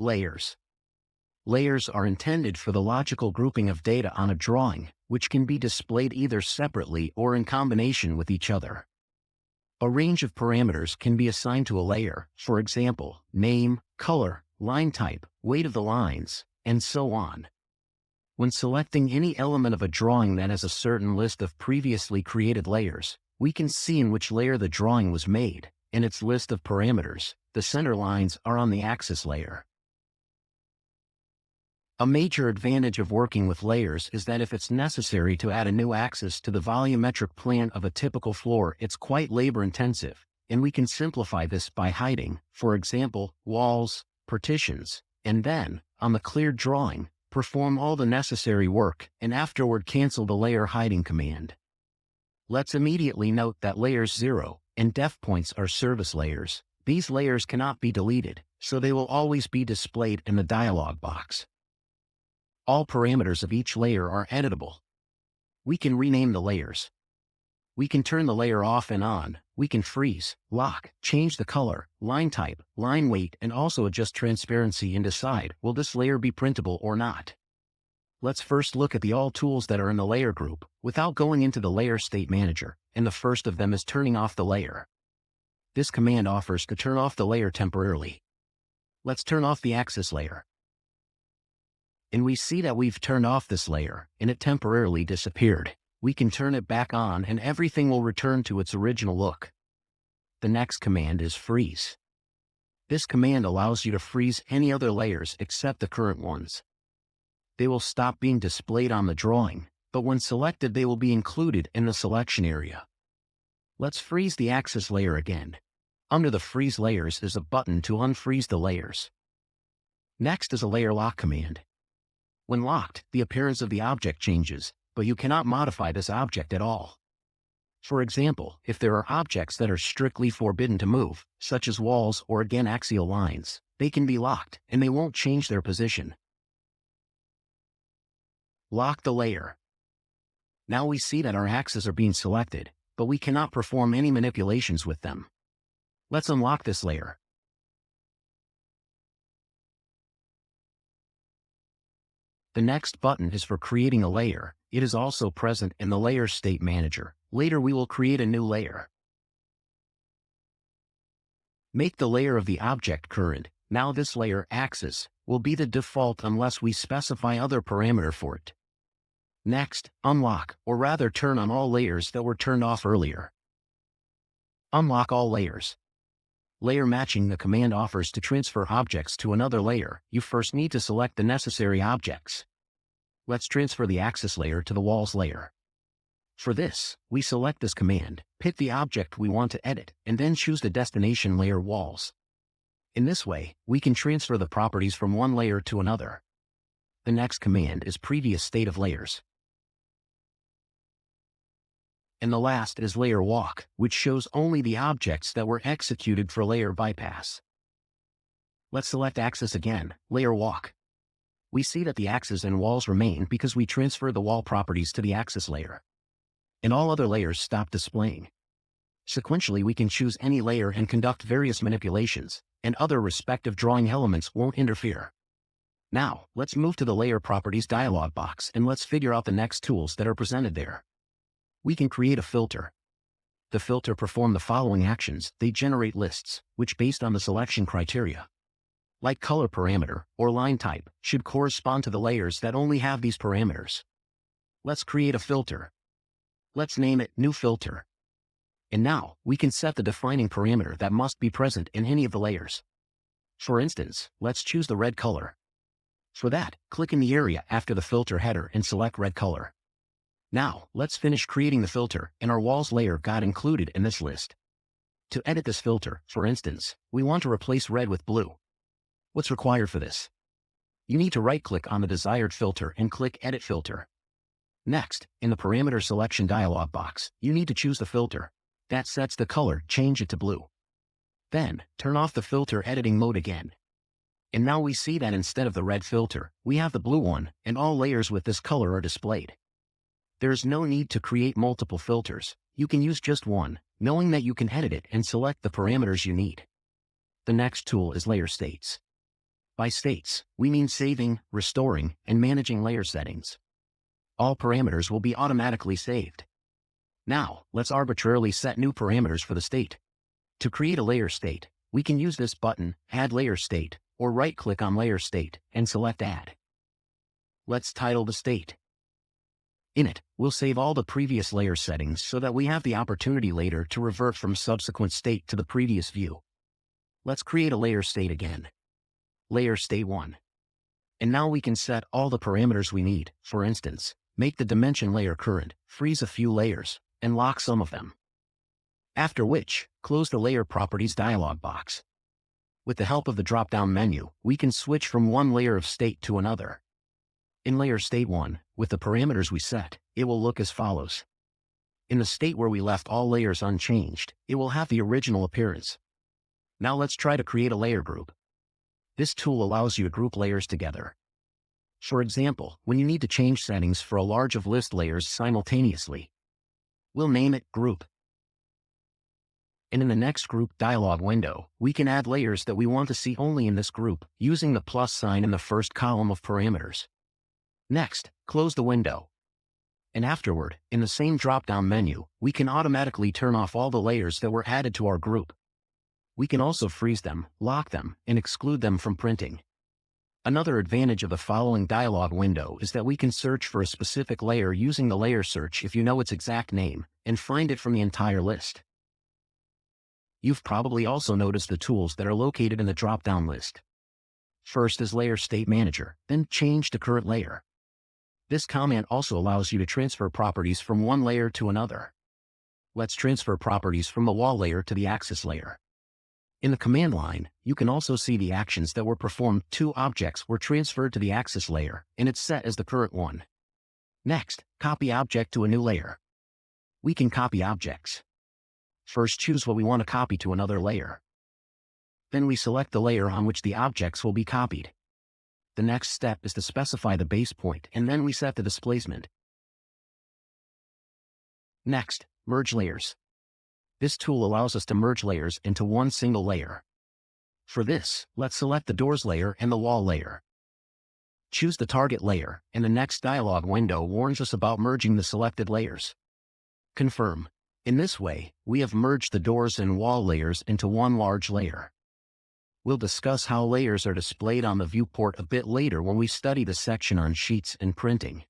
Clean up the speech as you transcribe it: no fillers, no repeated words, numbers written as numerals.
Layers. Layers are intended for the logical grouping of data on a drawing, which can be displayed either separately or in combination with each other. A range of parameters can be assigned to a layer, for example, name, color, line type, weight of the lines, and so on. When selecting any element of a drawing that has a certain list of previously created layers, we can see in which layer the drawing was made, and its list of parameters. The center lines are on the axis layer. A major advantage of working with layers is that if it's necessary to add a new axis to the volumetric plan of a typical floor, it's quite labor-intensive, and we can simplify this by hiding, for example, walls, partitions, and then, on the cleared drawing, perform all the necessary work and afterward cancel the layer hiding command. Let's immediately note that layers 0 and def points are service layers. These layers cannot be deleted, so they will always be displayed in the dialog box. All parameters of each layer are editable. We can rename the layers. We can turn the layer off and on. We can freeze, lock, change the color, line type, line weight, and also adjust transparency and decide, will this layer be printable or not? Let's first look at the all tools that are in the layer group, without going into the layer state manager, and the first of them is turning off the layer. This command offers to turn off the layer temporarily. Let's turn off the axis layer. And we see that we've turned off this layer, and it temporarily disappeared. We can turn it back on and everything will return to its original look. The next command is freeze. This command allows you to freeze any other layers except the current ones. They will stop being displayed on the drawing, but when selected they will be included in the selection area. Let's freeze the axis layer again. Under the freeze layers is a button to unfreeze the layers. Next is a layer lock command. When locked, the appearance of the object changes, but you cannot modify this object at all. For example, if there are objects that are strictly forbidden to move, such as walls or again axial lines, they can be locked, and they won't change their position. Lock the layer. Now we see that our axes are being selected, but we cannot perform any manipulations with them. Let's unlock this layer. The next button is for creating a layer. It is also present in the layer state manager. Later we will create a new layer. Make the layer of the object current. Now this layer axis will be the default unless we specify other parameter for it. Next, unlock, or rather turn on all layers that were turned off earlier. Unlock all layers. Layer matching the command offers to transfer objects to another layer. You first need to select the necessary objects. Let's transfer the axis layer to the walls layer. For this, we select this command, pick the object we want to edit, and then choose the destination layer walls. In this way, we can transfer the properties from one layer to another. The next command is previous state of layers. And the last is layer walk, which shows only the objects that were executed for layer bypass. Let's select axis again, layer walk. We see that the axes and walls remain because we transfer the wall properties to the axis layer. And all other layers stop displaying. Sequentially we can choose any layer and conduct various manipulations, and other respective drawing elements won't interfere. Now, let's move to the layer properties dialog box and let's figure out the next tools that are presented there. We can create a filter. The filter performs the following actions. They generate lists, which based on the selection criteria, like color parameter or line type, should correspond to the layers that only have these parameters. Let's create a filter. Let's name it New Filter. And now, we can set the defining parameter that must be present in any of the layers. For instance, let's choose the red color. For that, click in the area after the filter header and select red color. Now, let's finish creating the filter, and our walls layer got included in this list. To edit this filter, for instance, we want to replace red with blue. What's required for this? You need to right-click on the desired filter and click Edit Filter. Next, in the parameter selection dialog box, you need to choose the filter. That sets the color, change it to blue. Then, turn off the filter editing mode again. And now we see that instead of the red filter, we have the blue one, and all layers with this color are displayed. There's no need to create multiple filters. You can use just one, knowing that you can edit it and select the parameters you need. The next tool is layer states. By states, we mean saving, restoring, and managing layer settings. All parameters will be automatically saved. Now, let's arbitrarily set new parameters for the state. To create a layer state, we can use this button, Add Layer State, or right-click on Layer State and select Add. Let's title the state. In it, we'll save all the previous layer settings so that we have the opportunity later to revert from subsequent state to the previous view. Let's create a layer state again. Layer State 1. And now we can set all the parameters we need, for instance, make the dimension layer current, freeze a few layers, and lock some of them. After which, close the Layer Properties dialog box. With the help of the drop-down menu, we can switch from one layer of state to another. In Layer State 1, with the parameters we set, it will look as follows. In the state where we left all layers unchanged, it will have the original appearance. Now let's try to create a layer group. This tool allows you to group layers together. For example, when you need to change settings for a large of list layers simultaneously. We'll name it Group. And in the next Group dialog window, we can add layers that we want to see only in this group, using the plus sign in the first column of parameters. Next, close the window. And afterward, in the same drop-down menu, we can automatically turn off all the layers that were added to our group. We can also freeze them, lock them, and exclude them from printing. Another advantage of the following dialog window is that we can search for a specific layer using the layer search if you know its exact name, and find it from the entire list. You've probably also noticed the tools that are located in the drop-down list. First is Layer State Manager, then Change to Current Layer. This command also allows you to transfer properties from one layer to another. Let's transfer properties from the wall layer to the axis layer. In the command line, you can also see the actions that were performed. 2 objects were transferred to the axis layer, and it's set as the current one. Next, copy object to a new layer. We can copy objects. First, choose what we want to copy to another layer. Then we select the layer on which the objects will be copied. The next step is to specify the base point, and then we set the displacement. Next, merge layers. This tool allows us to merge layers into one single layer. For this, let's select the doors layer and the wall layer. Choose the target layer, and the next dialog window warns us about merging the selected layers. Confirm. In this way, we have merged the doors and wall layers into one large layer. We'll discuss how layers are displayed on the viewport a bit later when we study the section on sheets and printing.